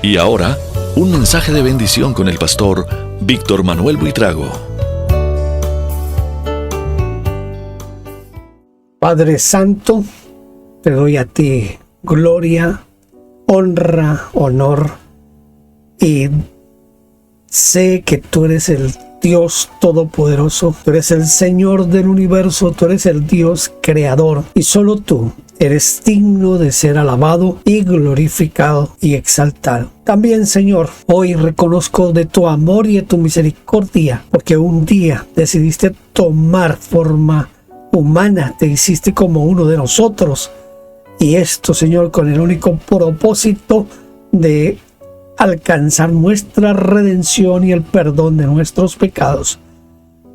Y ahora, un mensaje de bendición con el pastor Víctor Manuel Buitrago. Padre Santo, te doy a ti gloria, honra, honor, y sé que tú eres el Dios Todopoderoso, tú eres el Señor del universo, tú eres el Dios creador, y solo tú eres digno de ser alabado y glorificado y exaltado. También, Señor, hoy reconozco de tu amor y de tu misericordia, porque un día decidiste tomar forma humana, te hiciste como uno de nosotros, y esto, Señor, con el único propósito de alcanzar nuestra redención y el perdón de nuestros pecados.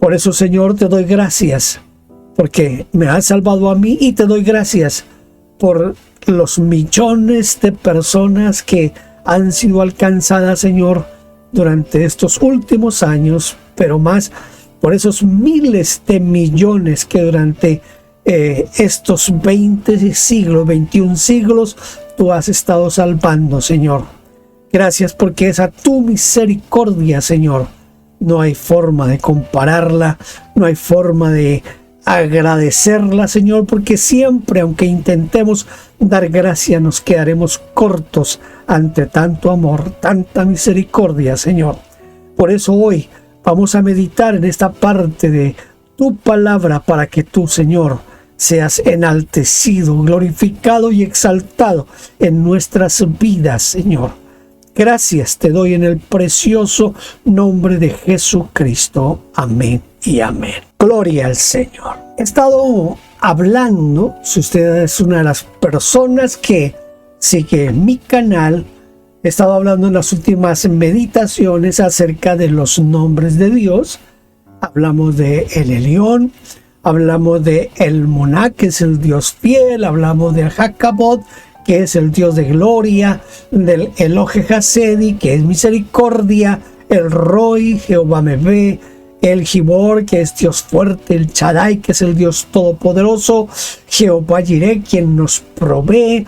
Por eso, Señor, te doy gracias, porque me has salvado a mí, y te doy gracias por los millones de personas que han sido alcanzadas, Señor, durante estos últimos años, pero más por esos miles de millones que durante estos 20 siglos, 21 siglos, tú has estado salvando, Señor. Gracias porque esa tu misericordia, Señor, no hay forma de compararla, no hay forma de agradecerla, Señor, porque siempre, aunque intentemos dar gracia, nos quedaremos cortos ante tanto amor, tanta misericordia, Señor. Por eso hoy vamos a meditar en esta parte de tu palabra para que tú, Señor, seas enaltecido, glorificado y exaltado en nuestras vidas, Señor. Gracias te doy en el precioso nombre de Jesucristo. Amén y amén. Gloria al Señor. He estado hablando, si usted es una de las personas que sigue mi canal, he estado hablando en las últimas meditaciones acerca de los nombres de Dios. Hablamos de El Elyon, hablamos de El Moná, que es el Dios fiel, hablamos del Jacabot, que es el Dios de gloria, del Elohe Hasedi, que es misericordia, el Roy, Jehová me ve, el Gibor, que es Dios fuerte, el Shaddai, que es el Dios todopoderoso, Jehová Jireh, quien nos provee,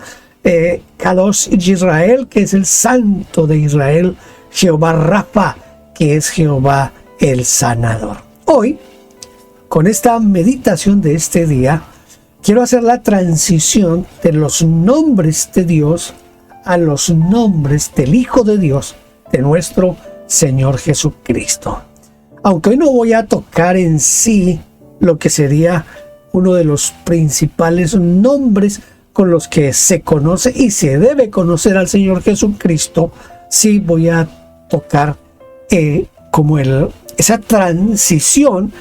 Kadosh Israel, que es el Santo de Israel, Jehová Rafa, que es Jehová el sanador. Hoy, con esta meditación de este día, quiero hacer la transición de los nombres de Dios a los nombres del Hijo de Dios, de nuestro Señor Jesucristo. Aunque hoy no voy a tocar en sí lo que sería uno de los principales nombres con los que se conoce y se debe conocer al Señor Jesucristo, sí voy a tocar como esa transición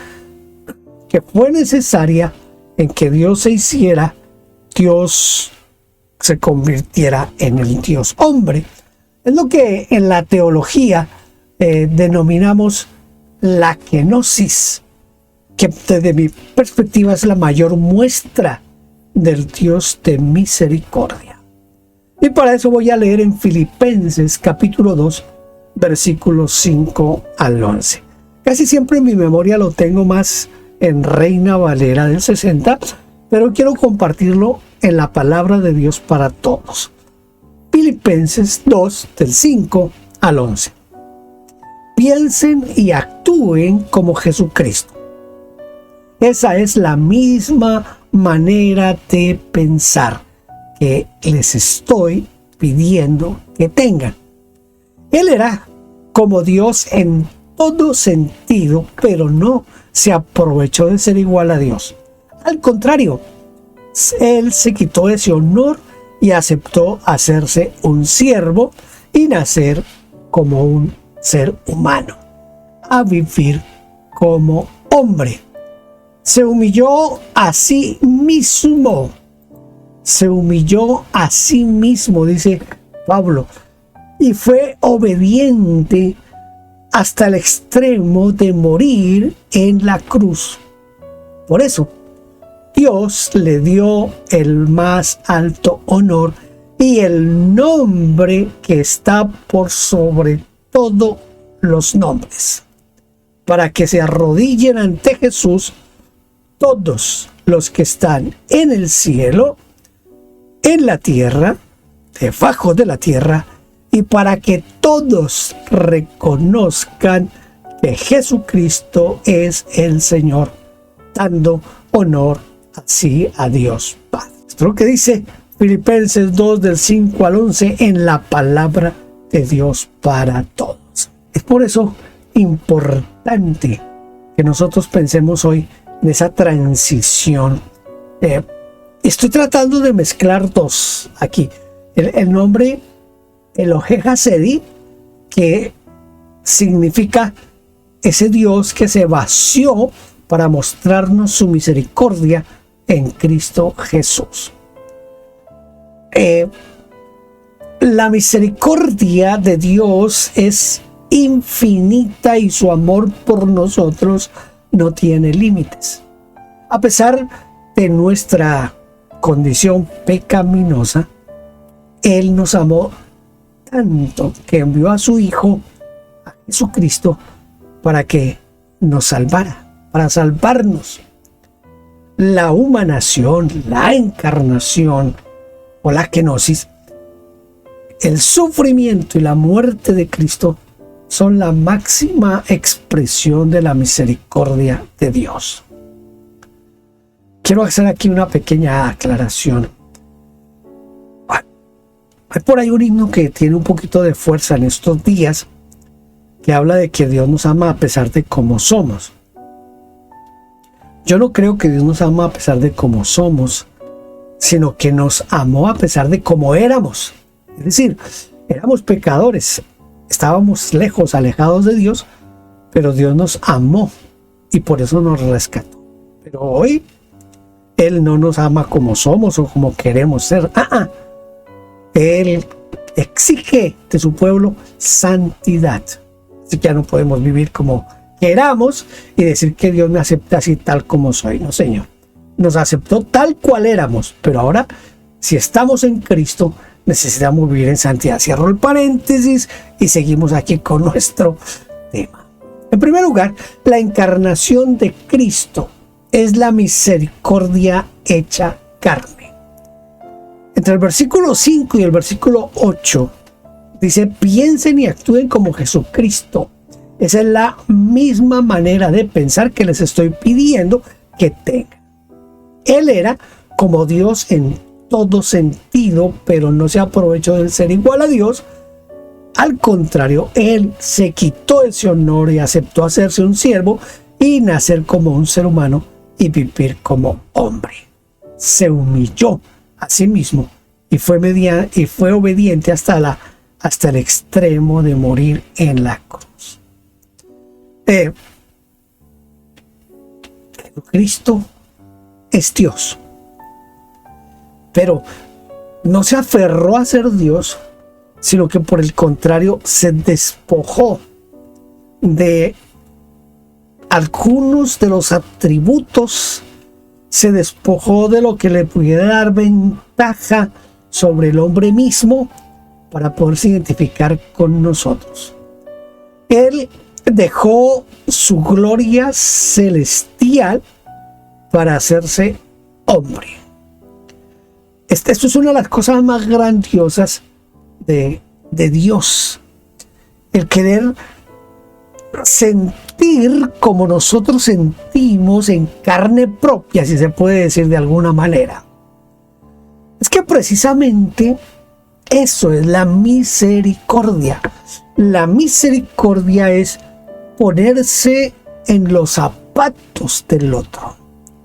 que fue necesaria en que Dios se hiciera, Dios se convirtiera en el Dios hombre. Es lo que en la teología denominamos la kenosis, que desde mi perspectiva es la mayor muestra del Dios de misericordia. Y para eso voy a leer en Filipenses capítulo 2, versículos 5 al 11. Casi siempre en mi memoria lo tengo más en Reina Valera del 60, pero quiero compartirlo en la palabra de Dios para todos. Filipenses 2, del 5 al 11. Piensen y actúen como Jesucristo. Esa es la misma manera de pensar que les estoy pidiendo que tengan. Él era como Dios en todo sentido, pero no se aprovechó de ser igual a Dios. Al contrario, Él se quitó ese honor y aceptó hacerse un siervo y nacer como un ser humano, a vivir como hombre. Se humilló a sí mismo. Se humilló a sí mismo, dice Pablo, y fue obediente hasta el extremo de morir en la cruz. Por eso, Dios le dio el más alto honor y el nombre que está por sobre todos los nombres, para que se arrodillen ante Jesús todos los que están en el cielo, en la tierra, debajo de la tierra y para que todos reconozcan que Jesucristo es el Señor, dando honor así a Dios Padre. Esto es lo que dice Filipenses 2 del 5 al 11 en la palabra de Dios para todos. Es por eso importante que nosotros pensemos hoy en esa transición. Estoy tratando de mezclar dos aquí. El nombre Elohé Hasedi, que significa ese Dios que se vació para mostrarnos su misericordia en Cristo Jesús. La misericordia de Dios es infinita y su amor por nosotros no tiene límites. A pesar de nuestra condición pecaminosa, Él nos amó tanto que envió a su Hijo, a Jesucristo, para que nos salvara, para salvarnos. La humanación, la encarnación o la kenosis, el sufrimiento y la muerte de Cristo son la máxima expresión de la misericordia de Dios. Quiero hacer aquí una pequeña aclaración. Hay por ahí un himno que tiene un poquito de fuerza en estos días, que habla de que Dios nos ama a pesar de cómo somos. Yo no creo que Dios nos ama a pesar de cómo somos, sino que nos amó a pesar de cómo éramos. Es decir, éramos pecadores, estábamos lejos, alejados de Dios, pero Dios nos amó y por eso nos rescató. Pero hoy Él no nos ama como somos o como queremos ser. Él exige de su pueblo santidad. Así que ya no podemos vivir como queramos y decir que Dios me acepta así tal como soy. No, Señor. Nos aceptó tal cual éramos, pero ahora, si estamos en Cristo, necesitamos vivir en santidad. Cierro el paréntesis y seguimos aquí con nuestro tema. En primer lugar, la encarnación de Cristo es la misericordia hecha carne. Entre el versículo 5 y el versículo 8 dice: piensen y actúen como Jesucristo. Esa es la misma manera de pensar que les estoy pidiendo que tengan. Él era como Dios en todo sentido, pero no se aprovechó del ser igual a Dios. Al contrario, Él se quitó ese honor y aceptó hacerse un siervo y nacer como un ser humano y vivir como hombre. Se humilló a sí mismo y fue obediente hasta el extremo de morir en la cruz. Jesucristo es Dios, pero no se aferró a ser Dios, sino que por el contrario se despojó de algunos de los atributos, se despojó de lo que le pudiera dar ventaja sobre el hombre mismo para poderse identificar con nosotros. Él dejó su gloria celestial para hacerse hombre. Esto es una de las cosas más grandiosas de Dios. El querer sentir como nosotros sentimos en carne propia, si se puede decir de alguna manera. Es que precisamente eso es la misericordia. La misericordia es ponerse en los zapatos del otro.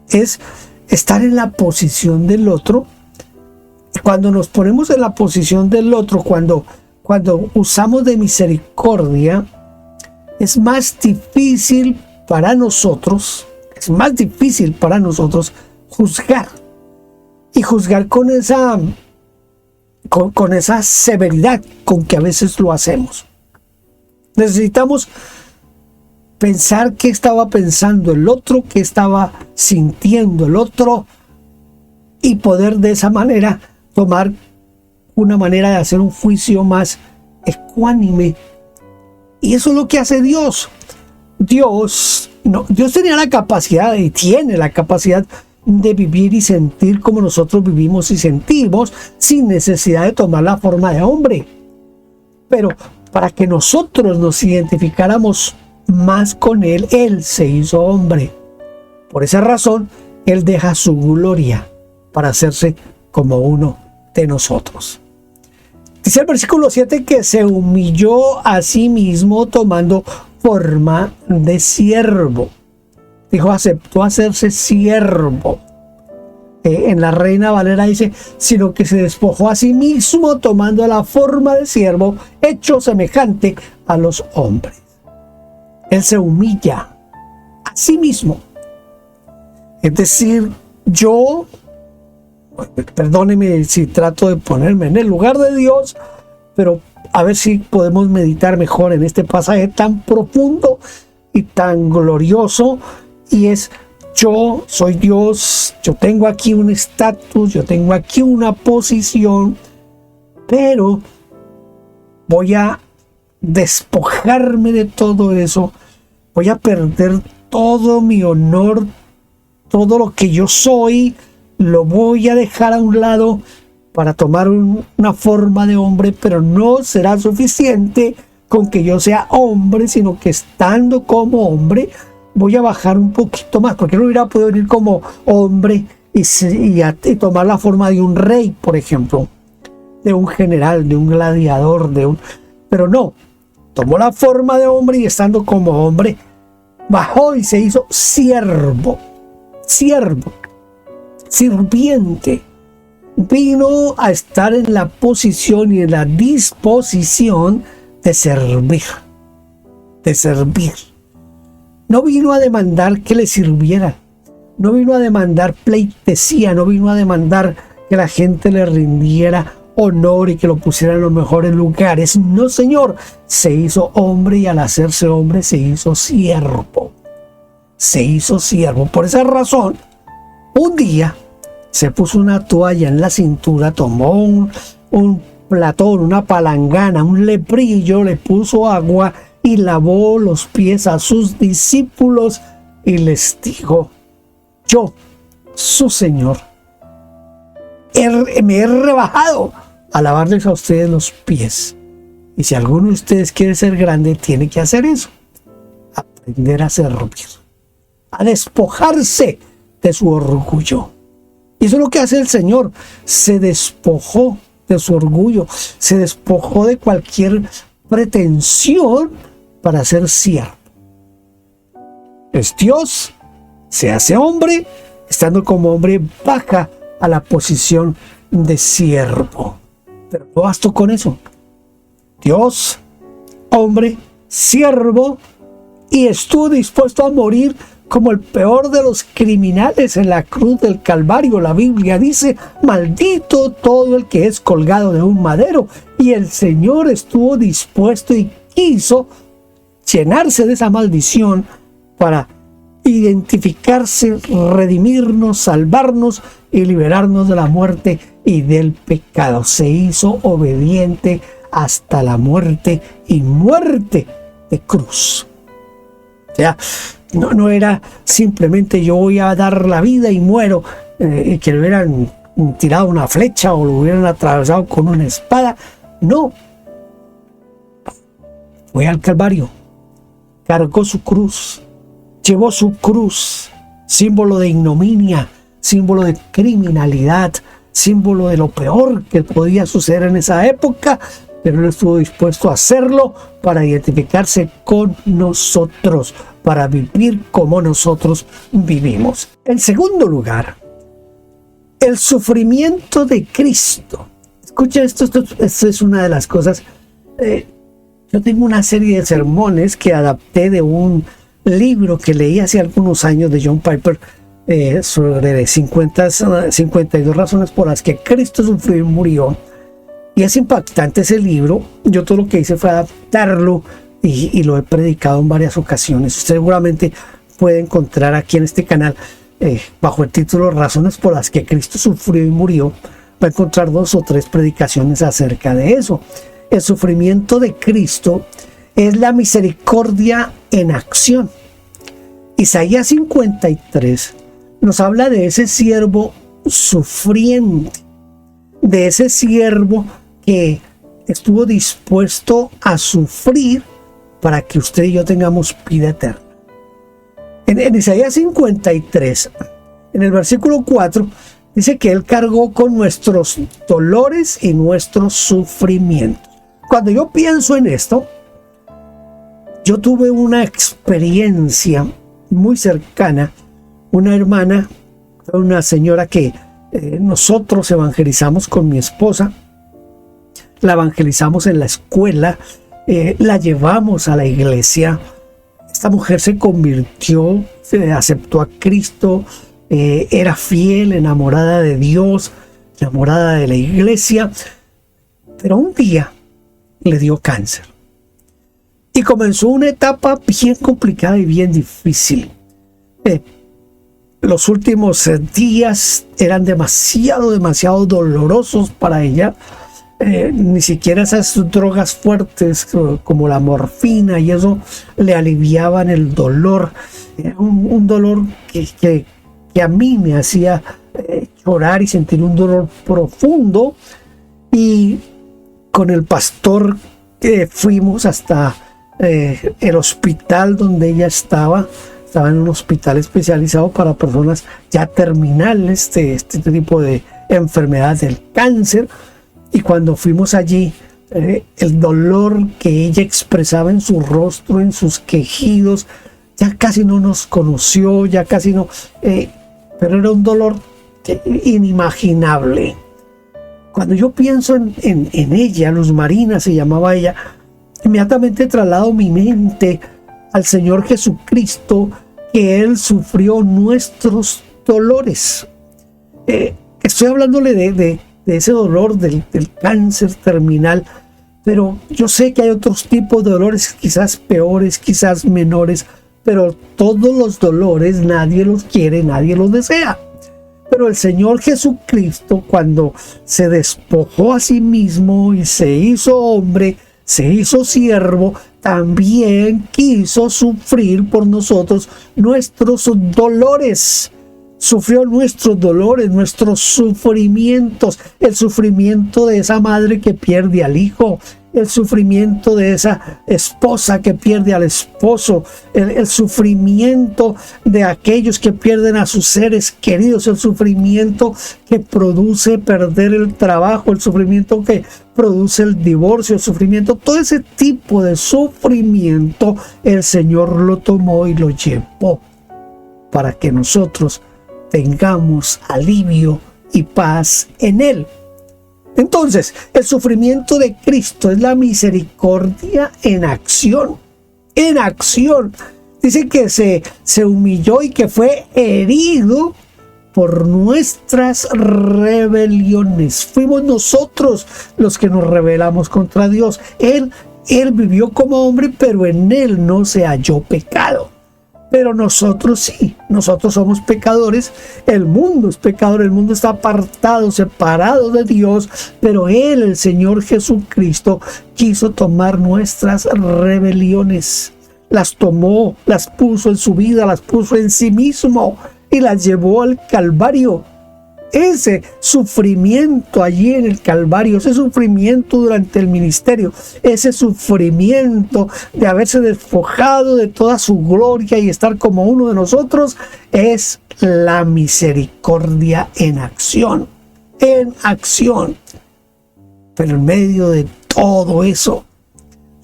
Es estar en la posición del otro. Cuando nos ponemos en la posición del otro, cuando usamos de misericordia, es más difícil para nosotros juzgar. Y juzgar con esa severidad con que a veces lo hacemos. Necesitamos pensar qué estaba pensando el otro, qué estaba sintiendo el otro, y poder de esa manera tomar una manera de hacer un juicio más ecuánime. Y eso es lo que hace Dios. Dios tenía la capacidad y tiene la capacidad de vivir y sentir como nosotros vivimos y sentimos, sin necesidad de tomar la forma de hombre. Pero para que nosotros nos identificáramos más con Él, Él se hizo hombre. Por esa razón, Él deja su gloria para hacerse como uno de nosotros. Dice el versículo 7 que se humilló a sí mismo tomando forma de siervo. Dijo, aceptó hacerse siervo. En la Reina Valera dice, sino que se despojó a sí mismo tomando la forma de siervo, hecho semejante a los hombres. Él se humilla a sí mismo. Es decir, yo, perdóneme si trato de ponerme en el lugar de Dios, pero a ver si podemos meditar mejor en este pasaje tan profundo y tan glorioso, y es: yo soy Dios, yo tengo aquí un estatus, yo tengo aquí una posición, pero voy a despojarme de todo eso, voy a perder todo mi honor, todo lo que yo soy, lo voy a dejar a un lado para tomar una forma de hombre, pero no será suficiente con que yo sea hombre, sino que estando como hombre, voy a bajar un poquito más, porque no hubiera podido venir como hombre y tomar la forma de un rey, por ejemplo, de un general, de un gladiador, pero no, tomó la forma de hombre y estando como hombre, bajó y se hizo siervo, sirviente. Vino a estar en la posición y en la disposición de servir. No vino a demandar que le sirviera, no vino a demandar pleitesía, no vino a demandar que la gente le rindiera honor y que lo pusiera en los mejores lugares. No, Señor, se hizo hombre y al hacerse hombre se hizo siervo. Por esa razón, un día se puso una toalla en la cintura, tomó un platón, una palangana, un lebrillo, le puso agua y lavó los pies a sus discípulos y les dijo: yo, su Señor, me he rebajado a lavarles a ustedes los pies. Y si alguno de ustedes quiere ser grande, tiene que hacer eso: aprender a servir, a despojarse de su orgullo. Y eso es lo que hace el Señor. Se despojó de su orgullo, se despojó de cualquier pretensión para ser siervo. Es Dios, se hace hombre, estando como hombre baja a la posición de siervo. Pero no bastó con eso. Dios, hombre, siervo, y estuvo dispuesto a morir como el peor de los criminales en la cruz del Calvario. La Biblia dice: maldito todo el que es colgado de un madero. Y el Señor estuvo dispuesto y quiso llenarse de esa maldición para identificarse, redimirnos, salvarnos y liberarnos de la muerte y del pecado. Se hizo obediente hasta la muerte, y muerte de cruz. O sea, no era simplemente yo voy a dar la vida y muero, que le hubieran tirado una flecha o lo hubieran atravesado con una espada. No. Fue al Calvario, cargó su cruz, llevó su cruz, símbolo de ignominia, símbolo de criminalidad, símbolo de lo peor que podía suceder en esa época, pero él estuvo dispuesto a hacerlo para identificarse con nosotros, para vivir como nosotros vivimos. En segundo lugar, el sufrimiento de Cristo. Escucha esto es una de las cosas. Yo tengo una serie de sermones que adapté de un libro que leí hace algunos años de John Piper, sobre 52 razones por las que Cristo sufrió y murió. Y es impactante ese libro. Yo todo lo que hice fue adaptarlo y lo he predicado en varias ocasiones. Usted seguramente puede encontrar aquí en este canal, bajo el título Razones por las que Cristo sufrió y murió, va a encontrar 2 o 3 predicaciones acerca de eso. El sufrimiento de Cristo es la misericordia en acción. Isaías 53 nos habla de ese siervo sufriente, de ese siervo que estuvo dispuesto a sufrir para que usted y yo tengamos vida eterna. En Isaías 53, en el versículo 4, dice que Él cargó con nuestros dolores y nuestros sufrimientos. Cuando yo pienso en esto, yo tuve una experiencia muy cercana. Una hermana, una señora que nosotros evangelizamos con mi esposa, la evangelizamos en la escuela, la llevamos a la iglesia. Esta mujer se convirtió, se aceptó a Cristo, era fiel, enamorada de Dios, enamorada de la iglesia, pero un día le dio cáncer y comenzó una etapa bien complicada y bien difícil. Los últimos días eran demasiado dolorosos para ella. Ni siquiera esas drogas fuertes como la morfina y eso le aliviaban el dolor. Era un dolor que a mí me hacía llorar y sentir un dolor profundo. Y con el pastor fuimos hasta el hospital donde ella estaba en un hospital especializado para personas ya terminales de este tipo de enfermedades del cáncer. Y cuando fuimos allí, el dolor que ella expresaba en su rostro, en sus quejidos, ya casi no nos conoció, ya casi no, pero era un dolor inimaginable. Cuando yo pienso en ella, Luz Marina se llamaba ella, inmediatamente traslado mi mente al Señor Jesucristo, que Él sufrió nuestros dolores. Estoy hablándole de ese dolor del cáncer terminal, pero yo sé que hay otros tipos de dolores, quizás peores, quizás menores, pero todos los dolores nadie los quiere, nadie los desea. Pero el Señor Jesucristo, cuando se despojó a sí mismo y se hizo hombre, se hizo siervo, también quiso sufrir por nosotros nuestros dolores. Sufrió nuestros dolores, nuestros sufrimientos, el sufrimiento de esa madre que pierde al hijo, el sufrimiento de esa esposa que pierde al esposo, el sufrimiento de aquellos que pierden a sus seres queridos, el sufrimiento que produce perder el trabajo, el sufrimiento que produce el divorcio, el sufrimiento, todo ese tipo de sufrimiento el Señor lo tomó y lo llevó para que nosotros tengamos alivio y paz en Él. Entonces, el sufrimiento de Cristo es la misericordia en acción. En acción. Dice que se humilló y que fue herido por nuestras rebeliones. Fuimos nosotros los que nos rebelamos contra Dios. Él vivió como hombre, pero en Él no se halló pecado. Pero nosotros sí, nosotros somos pecadores, el mundo es pecador, el mundo está apartado, separado de Dios, pero Él, el Señor Jesucristo, quiso tomar nuestras rebeliones, las tomó, las puso en su vida, las puso en sí mismo y las llevó al Calvario. Ese sufrimiento allí en el Calvario, ese sufrimiento durante el ministerio, ese sufrimiento de haberse despojado de toda su gloria y estar como uno de nosotros, es la misericordia en acción. En acción. Pero en medio de todo eso,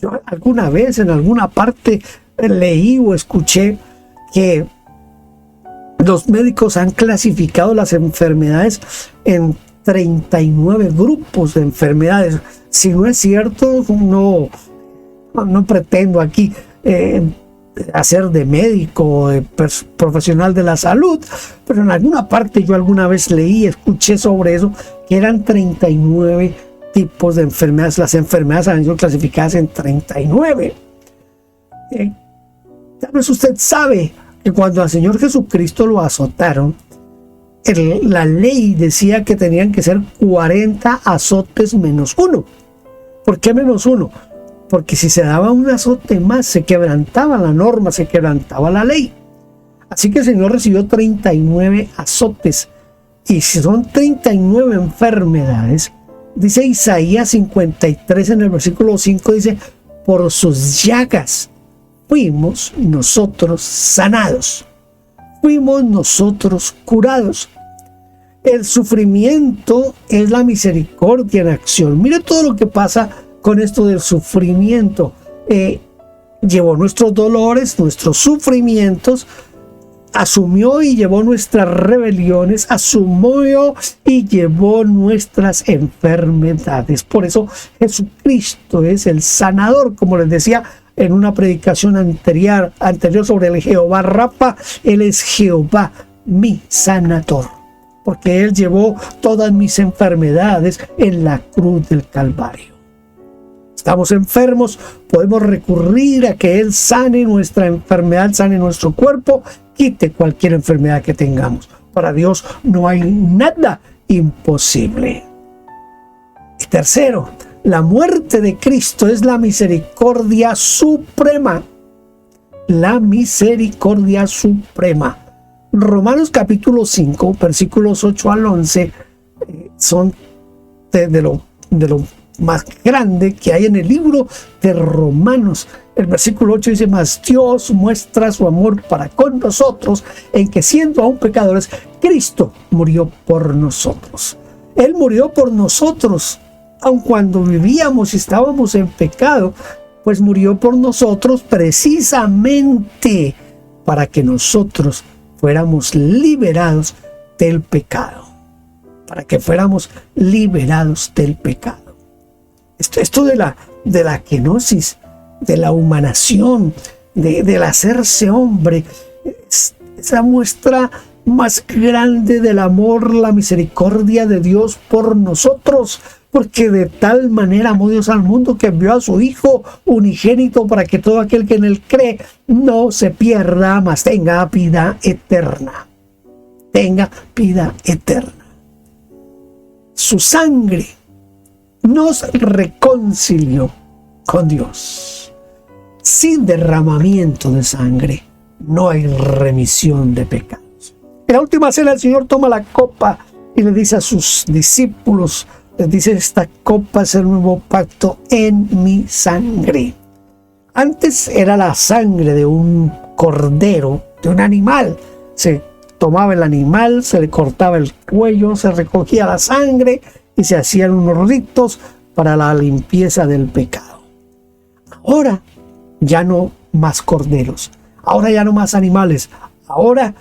yo alguna vez en alguna parte leí o escuché que los médicos han clasificado las enfermedades en 39 grupos de enfermedades. Si no es cierto, no pretendo aquí hacer de médico o de profesional de la salud, pero en alguna parte yo alguna vez leí, escuché sobre eso, que eran 39 tipos de enfermedades. Las enfermedades han sido clasificadas en 39. Tal vez usted sabe que cuando al Señor Jesucristo lo azotaron, la ley decía que tenían que ser 40 azotes menos uno. ¿Por qué menos uno? Porque si se daba un azote más, se quebrantaba la norma, se quebrantaba la ley. Así que el Señor recibió 39 azotes. Y si son 39 enfermedades, Dice Isaías 53 en el versículo 5, dice, por sus llagas fuimos nosotros sanados, fuimos nosotros curados. El sufrimiento es la misericordia en acción. Mire todo lo que pasa con esto del sufrimiento. Llevó nuestros dolores, nuestros sufrimientos, asumió y llevó nuestras rebeliones, asumió y llevó nuestras enfermedades. Por eso Jesucristo es el sanador, como les decía en una predicación anterior sobre el Jehová Rafa. Él es Jehová, mi sanador, porque Él llevó todas mis enfermedades en la cruz del Calvario. Estamos enfermos, podemos recurrir a que Él sane nuestra enfermedad, sane nuestro cuerpo, quite cualquier enfermedad que tengamos. Para Dios no hay nada imposible. Y tercero, la muerte de Cristo es la misericordia suprema. La misericordia suprema. Romanos capítulo 5, versículos 8 al 11, son de lo más grande que hay en el libro de Romanos. El versículo 8 dice, mas Dios muestra su amor para con nosotros, en que siendo aún pecadores, Cristo murió por nosotros. Él murió por nosotros, aun cuando vivíamos y estábamos en pecado, pues murió por nosotros precisamente para que nosotros fuéramos liberados del pecado. Para que fuéramos liberados del pecado. Esto de la kenosis, de la humanación, del hacerse hombre, es la muestra más grande del amor, la misericordia de Dios por nosotros, porque de tal manera amó Dios al mundo que envió a su Hijo unigénito para que todo aquel que en Él cree no se pierda, mas tenga vida eterna. Tenga vida eterna. Su sangre nos reconcilió con Dios. Sin derramamiento de sangre no hay remisión de pecados. En la última cena el Señor toma la copa y le dice a sus discípulos, les dice, esta copa es el nuevo pacto en mi sangre. Antes era la sangre de un cordero, de un animal. Se tomaba el animal, se le cortaba el cuello, se recogía la sangre y se hacían unos ritos para la limpieza del pecado. Ahora ya no más corderos, ahora ya no más animales, ahora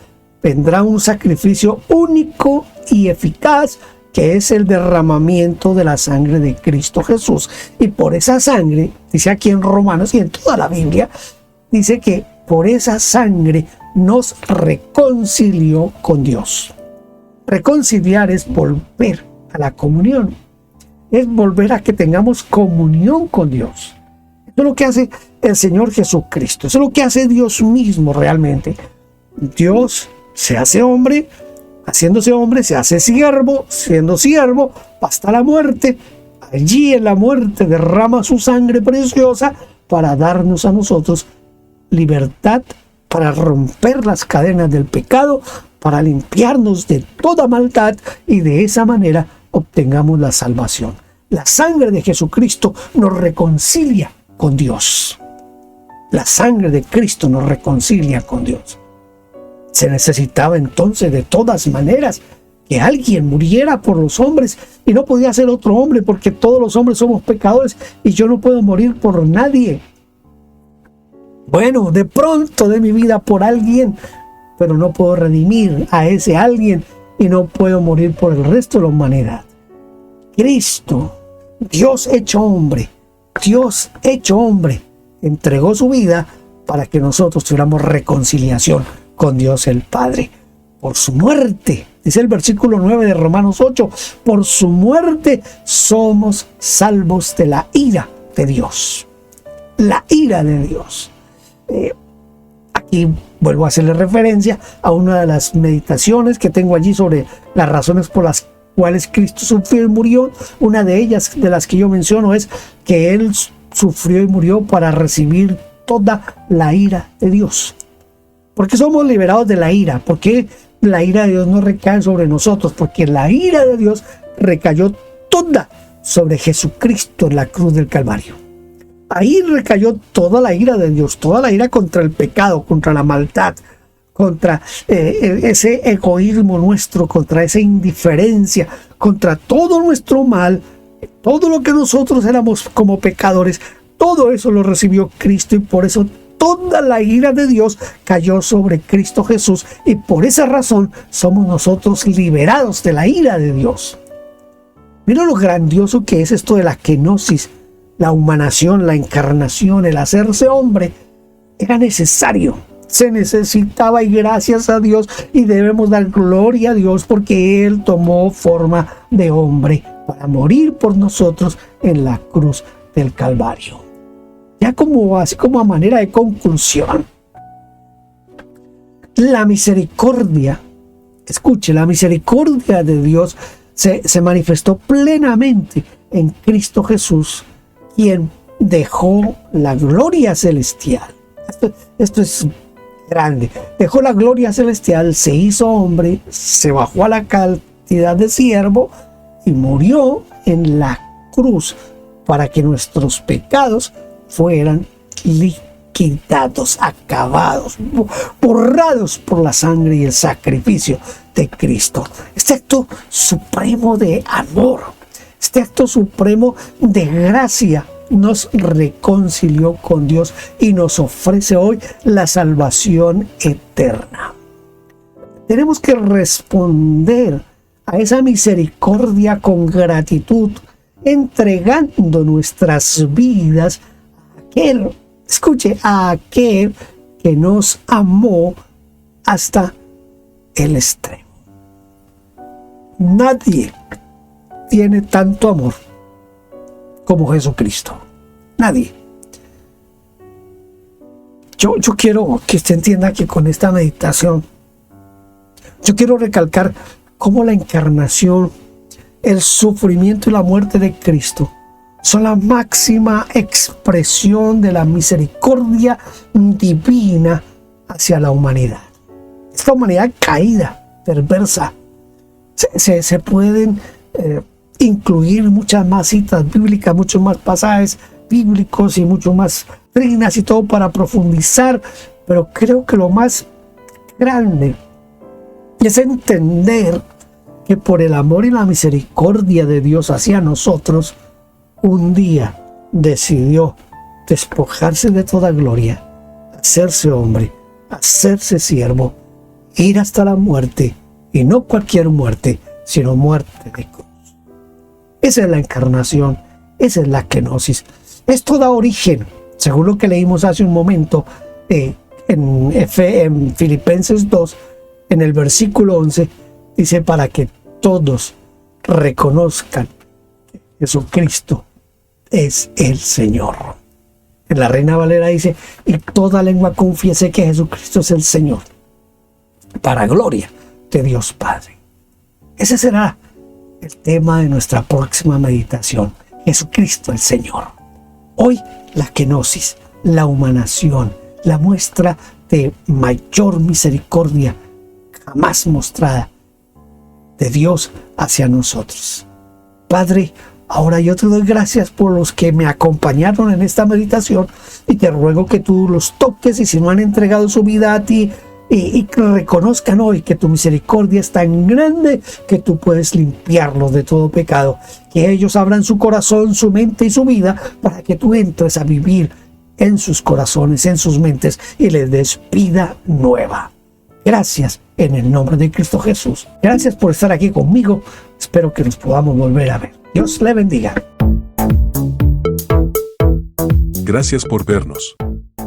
vendrá un sacrificio único y eficaz, que es el derramamiento de la sangre de Cristo Jesús. Y por esa sangre, dice aquí en Romanos y en toda la Biblia, dice que por esa sangre nos reconcilió con Dios. Reconciliar es volver a la comunión, es volver a que tengamos comunión con Dios. Eso es lo que hace el Señor Jesucristo, eso es lo que hace Dios mismo realmente. Dios se hace hombre, haciéndose hombre, se hace siervo, siendo siervo, hasta la muerte. Allí en la muerte derrama su sangre preciosa para darnos a nosotros libertad, para romper las cadenas del pecado, para limpiarnos de toda maldad y de esa manera obtengamos la salvación. La sangre de Jesucristo nos reconcilia con Dios. La sangre de Cristo nos reconcilia con Dios. Se necesitaba entonces de todas maneras que alguien muriera por los hombres, y no podía ser otro hombre porque todos los hombres somos pecadores y yo no puedo morir por nadie. Bueno, de pronto de mi vida por alguien, pero no puedo redimir a ese alguien y no puedo morir por el resto de la humanidad. Cristo, Dios hecho hombre, entregó su vida para que nosotros tuviéramos reconciliación con Dios el Padre. Por su muerte, dice el versículo 9 de Romanos 8, por su muerte somos salvos de la ira de Dios. La ira de Dios. Aquí vuelvo a hacerle referencia a una de las meditaciones que tengo allí sobre las razones por las cuales Cristo sufrió y murió. Una de ellas, de las que yo menciono, es que Él sufrió y murió para recibir toda la ira de Dios. ¿Por qué somos liberados de la ira? ¿Por qué la ira de Dios no recae sobre nosotros? Porque la ira de Dios recayó toda sobre Jesucristo en la cruz del Calvario. Ahí recayó toda la ira de Dios, toda la ira contra el pecado, contra la maldad, contra ese egoísmo nuestro, contra esa indiferencia, contra todo nuestro mal, todo lo que nosotros éramos como pecadores. Todo eso lo recibió Cristo y por eso toda la ira de Dios cayó sobre Cristo Jesús y por esa razón somos nosotros liberados de la ira de Dios. Mira lo grandioso que es esto de la kenosis, la humanación, la encarnación, el hacerse hombre. Era necesario, se necesitaba y gracias a Dios y debemos dar gloria a Dios porque Él tomó forma de hombre para morir por nosotros en la cruz del Calvario. Ya así como a manera de conclusión, la misericordia, escuche, la misericordia de Dios se manifestó plenamente en Cristo Jesús, quien dejó la gloria celestial. Esto es grande. Dejó la gloria celestial, se hizo hombre, se bajó a la cantidad de siervo y murió en la cruz para que nuestros pecados fueran liquidados, acabados, borrados por la sangre y el sacrificio de Cristo. Este acto supremo de amor, este acto supremo de gracia nos reconcilió con Dios y nos ofrece hoy la salvación eterna. Tenemos que responder a esa misericordia con gratitud, entregando nuestras vidas a aquel que nos amó hasta el extremo. Nadie tiene tanto amor como Jesucristo. Nadie. Yo quiero que usted entienda que con esta meditación, yo quiero recalcar cómo la encarnación, el sufrimiento y la muerte de Cristo son la máxima expresión de la misericordia divina hacia la humanidad. Esta humanidad caída, perversa. Se pueden incluir muchas más citas bíblicas, muchos más pasajes bíblicos y mucho más doctrinas y todo para profundizar, pero creo que lo más grande es entender que por el amor y la misericordia de Dios hacia nosotros, un día decidió despojarse de toda gloria, hacerse hombre, hacerse siervo, ir hasta la muerte, y no cualquier muerte, sino muerte de cruz. Esa es la encarnación, esa es la kenosis. Esto da origen, según lo que leímos hace un momento, en Filipenses 2, en el versículo 11, dice: para que todos reconozcan que Jesucristo es el Señor. En la Reina Valera dice: y toda lengua confiese que Jesucristo es el Señor, para gloria de Dios Padre. Ese será el tema de nuestra próxima meditación: Jesucristo el Señor. Hoy la kenosis, la humanación, la muestra de mayor misericordia jamás mostrada de Dios hacia nosotros. Padre, ahora yo te doy gracias por los que me acompañaron en esta meditación y te ruego que tú los toques, y si no han entregado su vida a ti, y que reconozcan hoy que tu misericordia es tan grande que tú puedes limpiarlos de todo pecado, que ellos abran su corazón, su mente y su vida para que tú entres a vivir en sus corazones, en sus mentes, y les des vida nueva. Gracias en el nombre de Cristo Jesús. Gracias por estar aquí conmigo. Espero que nos podamos volver a ver. Dios le bendiga. Gracias por vernos.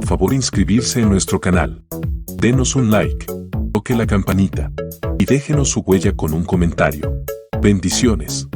Favor inscribirse en nuestro canal. Denos un like, toque la campanita y déjenos su huella con un comentario. Bendiciones.